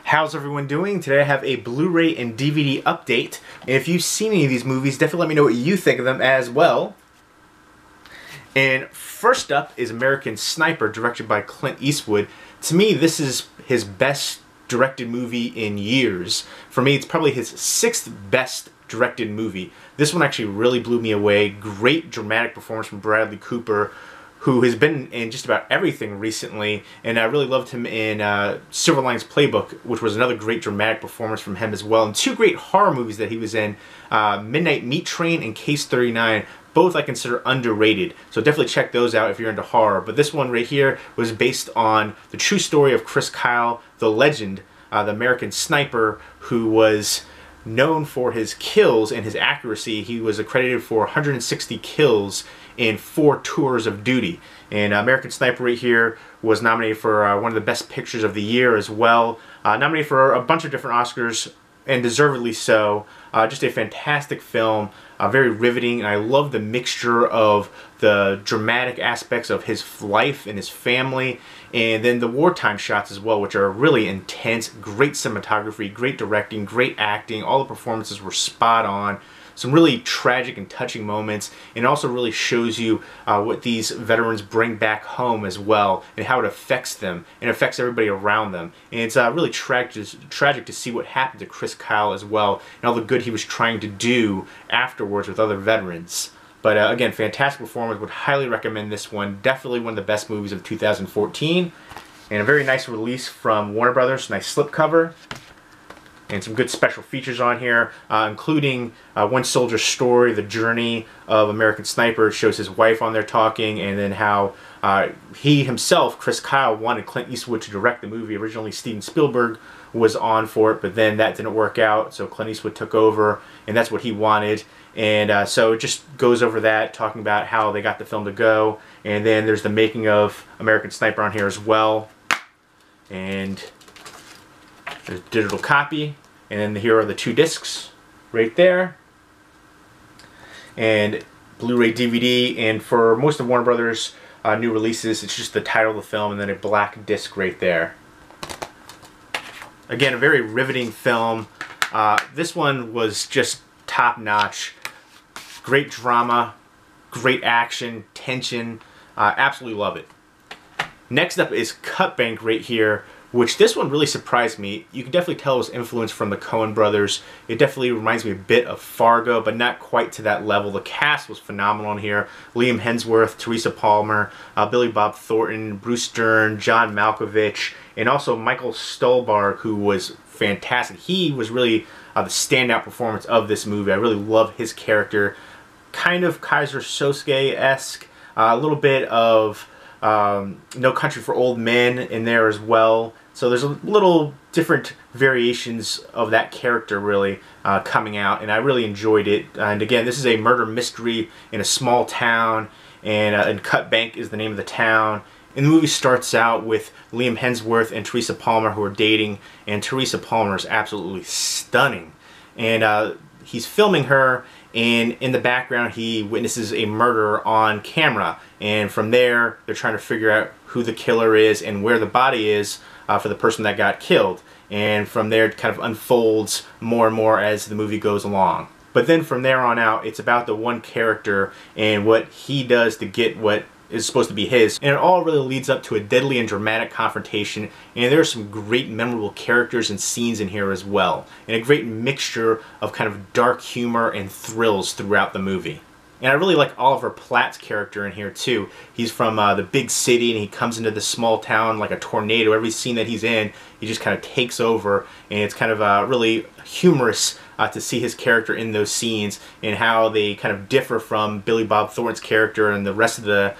How's everyone doing? Today I have a Blu-ray and DVD update. And if you've seen any of these movies, definitely let me know what you think of them as well. And first up is American Sniper, directed by Clint Eastwood. To me, this is his best directed movie in years. For me, it's probably his 6th best directed movie. This one actually really blew me away. Great dramatic performance from Bradley Cooper, who has been in just about everything recently, and I really loved him in Silver Linings Playbook, which was another great dramatic performance from him as well, and 2 great horror movies that he was in, Midnight Meat Train and Case 39, both I consider underrated, so definitely check those out if you're into horror. But this one right here was based on the true story of Chris Kyle, the legend, the American sniper, who was known for his kills and his accuracy. He was accredited for 160 kills in 4 tours of duty. And American Sniper right here was nominated for one of the best pictures of the year as well. Nominated for a bunch of different Oscars, and deservedly so. Just a fantastic film, very riveting, and I love the mixture of the dramatic aspects of his life and his family, and then the wartime shots as well, which are really intense. Great cinematography, great directing, great acting. All the performances were spot on. Some really tragic and touching moments, and it also really shows you what these veterans bring back home as well, and how it affects them and affects everybody around them. And it's really tragic to see what happened to Chris Kyle as well, and all the good he was trying to do afterwards with other veterans. But again, fantastic performance. Would highly recommend this one. Definitely one of the best movies of 2014, and a very nice release from Warner Brothers. Nice slipcover. And some good special features on here, including One Soldier's Story, the journey of American Sniper. It shows his wife on there talking, and then how he himself, Chris Kyle, wanted Clint Eastwood to direct the movie. Originally Steven Spielberg was on for it, but then that didn't work out, so Clint Eastwood took over, and that's what he wanted. And so it just goes over that, talking about how they got the film to go. And then there's the making of American Sniper on here as well. And there's a digital copy, and then here are the 2 discs right there, and Blu-ray DVD. And for most of Warner Brothers new releases, it's just the title of the film and then a black disc right there. Again, a very riveting film. This one was just top-notch. Great drama, great action, tension. Absolutely love it. Next up is Cut Bank right here, which this one really surprised me. You can definitely tell it was influenced from the Coen brothers. It definitely reminds me a bit of Fargo, but not quite to that level. The cast was phenomenal in here. Liam Hemsworth, Teresa Palmer, Billy Bob Thornton, Bruce Dern, John Malkovich, and also Michael Stuhlbarg, who was fantastic. He was really the standout performance of this movie. I really love his character. Kind of Kaiser Soske-esque, a little bit of No Country for Old Men in there as well. So there's a little different variations of that character really coming out, and I really enjoyed it. And again, this is a murder mystery in a small town, and Cut Bank is the name of the town. And the movie starts out with Liam Hemsworth and Teresa Palmer, who are dating, and Teresa Palmer is absolutely stunning. And he's filming her, and in the background he witnesses a murder on camera, and from there they're trying to figure out who the killer is and where the body is for the person that got killed. And from there it kind of unfolds more and more as the movie goes along. But then from there on out, it's about the one character and what he does to get what is supposed to be his, and it all really leads up to a deadly and dramatic confrontation. And there are some great memorable characters and scenes in here as well, and a great mixture of kind of dark humor and thrills throughout the movie. And I really like Oliver Platt's character in here too. He's from the big city, and he comes into this small town like a tornado. Every scene that he's in, he just kind of takes over, and it's kind of really humorous to see his character in those scenes, and how they kind of differ from Billy Bob Thornton's character and the rest of the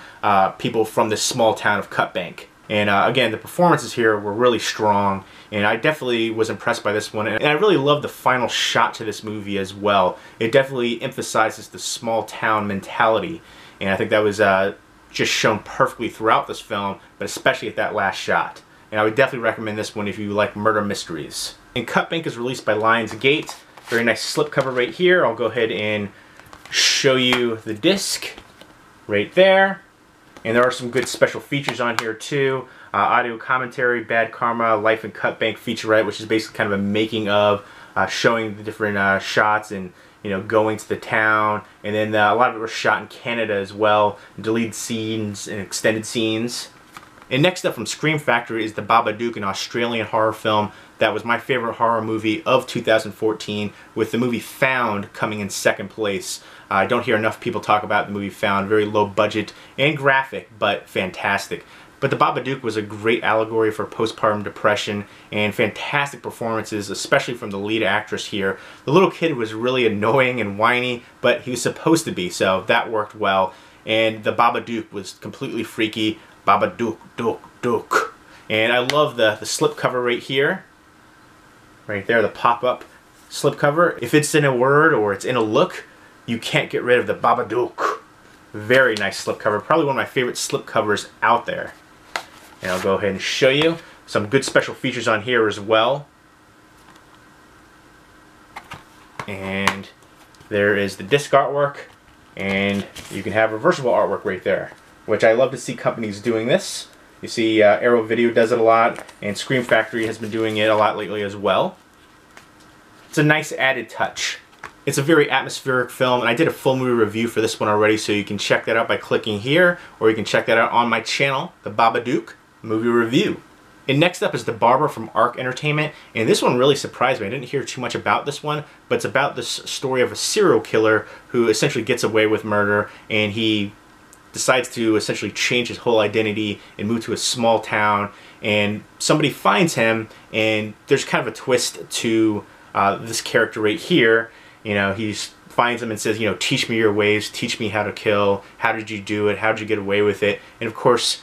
people from this small town of Cut Bank. And again, the performances here were really strong, and I definitely was impressed by this one. And I really love the final shot to this movie as well. It definitely emphasizes the small town mentality, and I think that was just shown perfectly throughout this film, but especially at that last shot. And I would definitely recommend this one if you like murder mysteries. And Cut Bank is released by Lionsgate. Very nice slipcover right here. I'll go ahead and show you the disc right there. And there are some good special features on here too. audio commentary, Bad Karma, Life and Cut Bank featurette, which is basically kind of a making of, showing the different shots and going to the town. And then a lot of it was shot in Canada as well, deleted scenes and extended scenes. And next up from Scream Factory is the Babadook, an Australian horror film that was my favorite horror movie of 2014, with the movie Found coming in second place. I don't hear enough people talk about the movie Found. Very low budget and graphic, but fantastic. But the Babadook was a great allegory for postpartum depression and fantastic performances, especially from the lead actress here. The little kid was really annoying and whiny, but he was supposed to be, so that worked well. And the Babadook was completely freaky. Babadook, dook, dook. And I love the slipcover right here. Right there, the pop-up slipcover. If it's in a word or it's in a look, you can't get rid of the Babadook. Very nice slipcover. Probably one of my favorite slipcovers out there. And I'll go ahead and show you some good special features on here as well. And there is the disc artwork, and you can have reversible artwork right there, which I love to see companies doing this. You see Arrow Video does it a lot, and Scream Factory has been doing it a lot lately as well. It's a nice added touch. It's a very atmospheric film, and I did a full movie review for this one already, so you can check that out by clicking here, or you can check that out on my channel, The Babadook Movie Review. And next up is The Barber from Arc Entertainment, and this one really surprised me. I didn't hear too much about this one, but it's about this story of a serial killer who essentially gets away with murder, and he decides to essentially change his whole identity and move to a small town, and somebody finds him, and there's kind of a twist to this character right here. He finds him and says, teach me your ways, teach me how to kill, how did you do it, how did you get away with it? And of course,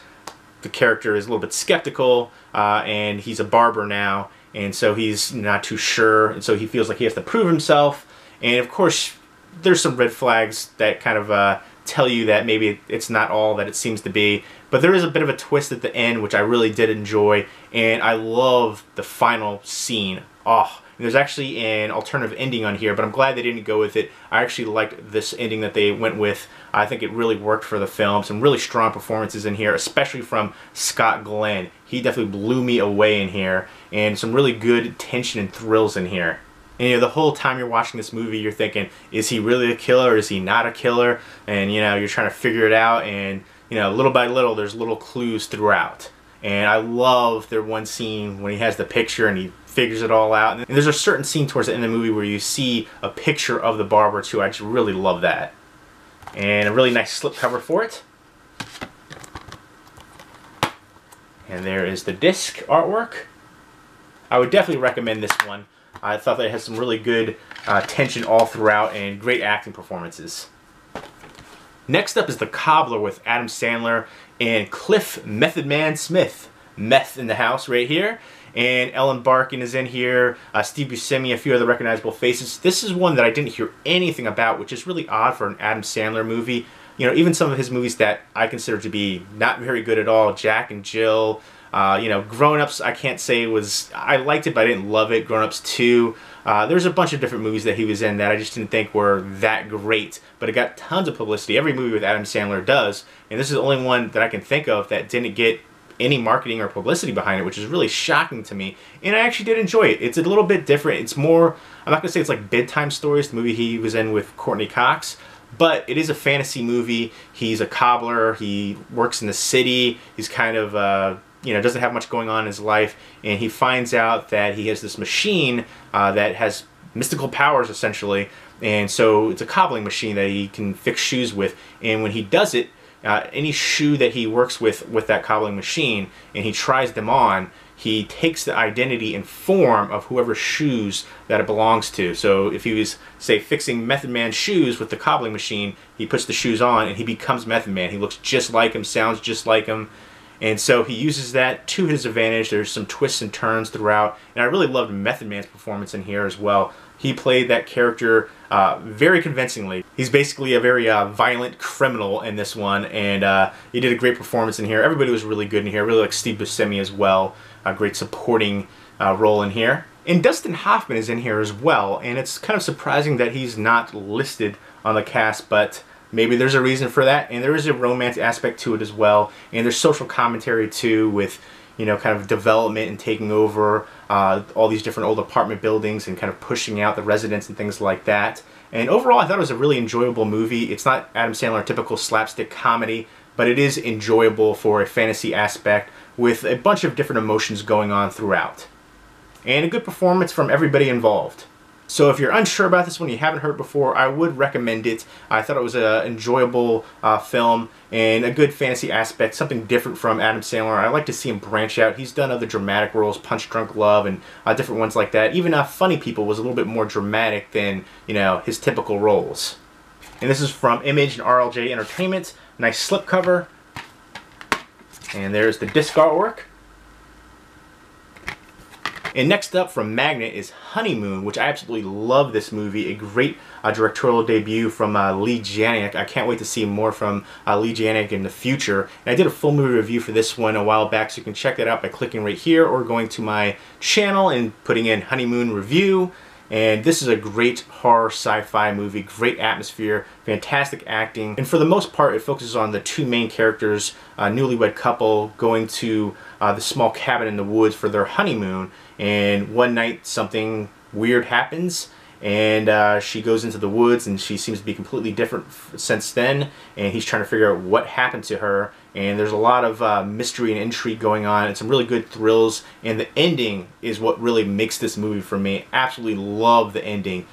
the character is a little bit skeptical, and he's a barber now, and so he's not too sure, and so he feels like he has to prove himself. And of course, there's some red flags that kind of tell you that maybe it's not all that it seems to be, but there is a bit of a twist at the end, which I really did enjoy, and I love the final scene. There's actually an alternative ending on here, but I'm glad they didn't go with it. I actually liked this ending that they went with. I think it really worked for the film. Some really strong performances in here, especially from Scott Glenn. He definitely blew me away in here, and some really good tension and thrills in here. And the whole time you're watching this movie, you're thinking, is he really a killer or is he not a killer? And you're trying to figure it out, and little by little there's little clues throughout. And I love their one scene when he has the picture and he figures it all out. And there's a certain scene towards the end of the movie where you see a picture of the barber too. I just really love that. And a really nice slipcover for it. And there is the disc artwork. I would definitely recommend this one. I thought that it has some really good tension all throughout and great acting performances. Next up is The Cobbler with Adam Sandler and Cliff Method Man Smith. Meth in the house right here. And Ellen Barkin is in here, Steve Buscemi, a few other recognizable faces. This is one that I didn't hear anything about, which is really odd for an Adam Sandler movie. Even some of his movies that I consider to be not very good at all, Jack and Jill, Grown Ups, I can't say was, I liked it, but I didn't love it. Grown Ups 2. There's a bunch of different movies that he was in that I just didn't think were that great, but it got tons of publicity. Every movie with Adam Sandler does, and this is the only one that I can think of that didn't get any marketing or publicity behind it, which is really shocking to me. And I actually did enjoy it. It's a little bit different. It's more, I'm not going to say it's like Bedtime Stories, the movie he was in with Courtney Cox, but it is a fantasy movie. He's a cobbler. He works in the city. He's kind of, doesn't have much going on in his life, and he finds out that he has this machine that has mystical powers, essentially, and so it's a cobbling machine that he can fix shoes with, and when he does it, any shoe that he works with that cobbling machine, and he tries them on, he takes the identity and form of whoever's shoes that it belongs to. So if he was, say, fixing Method Man's shoes with the cobbling machine, he puts the shoes on and he becomes Method Man. He looks just like him, sounds just like him, and so he uses that to his advantage. There's some twists and turns throughout, and I really loved Method Man's performance in here as well. He played that character very convincingly. He's basically a very violent criminal in this one, and he did a great performance in here. Everybody was really good in here. I really like Steve Buscemi as well. A great supporting role in here. And Dustin Hoffman is in here as well, and it's kind of surprising that he's not listed on the cast, but maybe there's a reason for that, and there is a romance aspect to it as well, and there's social commentary too, with, you know, kind of development and taking over all these different old apartment buildings and kind of pushing out the residents and things like that. And overall, I thought it was a really enjoyable movie. It's not Adam Sandler typical slapstick comedy, but it is enjoyable for a fantasy aspect with a bunch of different emotions going on throughout. And a good performance from everybody involved. So if you're unsure about this one, you haven't heard before, I would recommend it. I thought it was an enjoyable film and a good fantasy aspect, something different from Adam Sandler. I like to see him branch out. He's done other dramatic roles, Punch Drunk Love, and different ones like that. Even Funny People was a little bit more dramatic than, you know, his typical roles. And this is from Image and RLJ Entertainment. Nice slipcover. And there's the disc artwork. And next up from Magnet is Honeymoon, which I absolutely love this movie. A great directorial debut from Lee Janiak. I can't wait to see more from Lee Janiak in the future. And I did a full movie review for this one a while back, so you can check that out by clicking right here or going to my channel and putting in Honeymoon Review. And this is a great horror sci-fi movie, great atmosphere, fantastic acting, and for the most part it focuses on the two main characters, a newlywed couple going to the small cabin in the woods for their honeymoon, and one night something weird happens and she goes into the woods and she seems to be completely different since then, and he's trying to figure out what happened to her, and there's a lot of mystery and intrigue going on and some really good thrills, and the ending is what really makes this movie for me. Absolutely love the ending.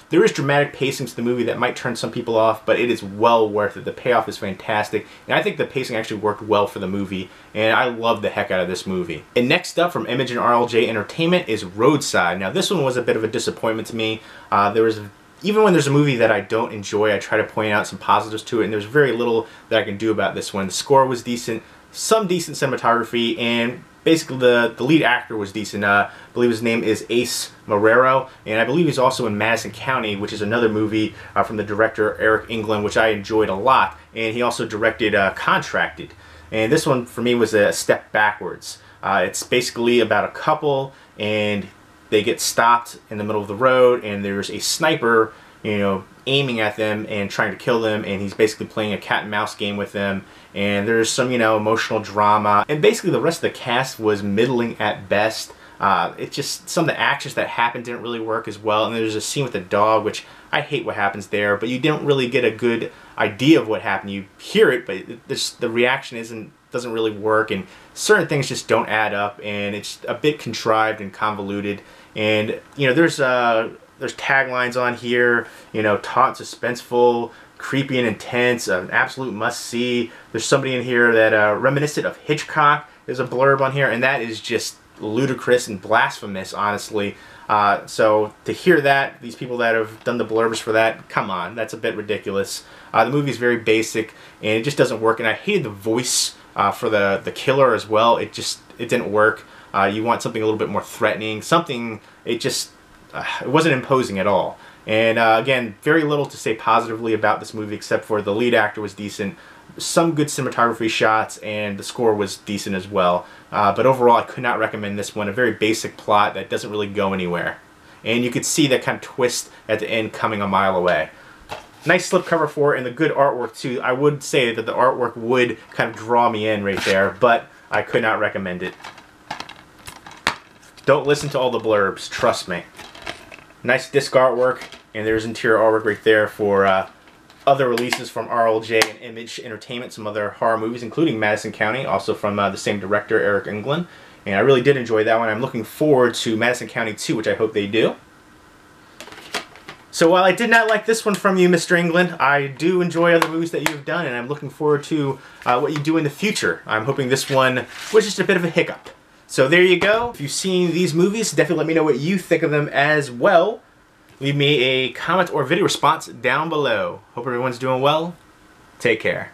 There is dramatic pacing to the movie that might turn some people off, but it is well worth it. The payoff is fantastic, and I think the pacing actually worked well for the movie, and I love the heck out of this movie. And next up from Image and RLJ Entertainment is Roadside. Now this one was a bit of a disappointment to me. Even when there's a movie that I don't enjoy, I try to point out some positives to it, and there's very little that I can do about this one. The score was decent, some decent cinematography, and basically the lead actor was decent. I believe his name is Ace Marrero, and I believe he's also in Madison County, which is another movie from the director Eric England, which I enjoyed a lot, and he also directed Contracted. And this one for me was a step backwards. It's basically about a couple, and they get stopped in the middle of the road, and there's a sniper, you know, aiming at them and trying to kill them, and he's basically playing a cat and mouse game with them, and there's some, you know, emotional drama, and basically the rest of the cast was middling at best. It just, some of the actions that happened didn't really work as well, and there's a scene with the dog, which I hate what happens there, but you don't really get a good idea of what happened. You hear it, but the reaction doesn't really work, and certain things just don't add up, and it's a bit contrived and convoluted. And you know, there's taglines on here, you know, taut, suspenseful, creepy and intense, an absolute must-see. There's somebody in here that reminiscent of Hitchcock. There's a blurb on here, and that is just ludicrous and blasphemous, honestly. So to hear that, these people that have done the blurbs for that, come on, that's a bit ridiculous. The movie is very basic, and it just doesn't work. And I hated the voice for the killer as well. It didn't work. You want something a little bit more threatening, something, it wasn't imposing at all. And again, very little to say positively about this movie, except for the lead actor was decent, some good cinematography shots, and the score was decent as well. But overall, I could not recommend this one. A very basic plot that doesn't really go anywhere. And you could see that kind of twist at the end coming a mile away. Nice slipcover for it, and the good artwork too. I would say that the artwork would kind of draw me in right there, but I could not recommend it. Don't listen to all the blurbs, trust me. Nice disc artwork, and there's interior artwork right there for other releases from RLJ and Image Entertainment, some other horror movies, including Madison County, also from the same director, Eric England. And I really did enjoy that one. I'm looking forward to Madison County 2, which I hope they do. So while I did not like this one from you, Mr. England, I do enjoy other movies that you've done, and I'm looking forward to what you do in the future. I'm hoping this one was just a bit of a hiccup. So there you go. If you've seen these movies, definitely let me know what you think of them as well. Leave me a comment or video response down below. Hope everyone's doing well. Take care.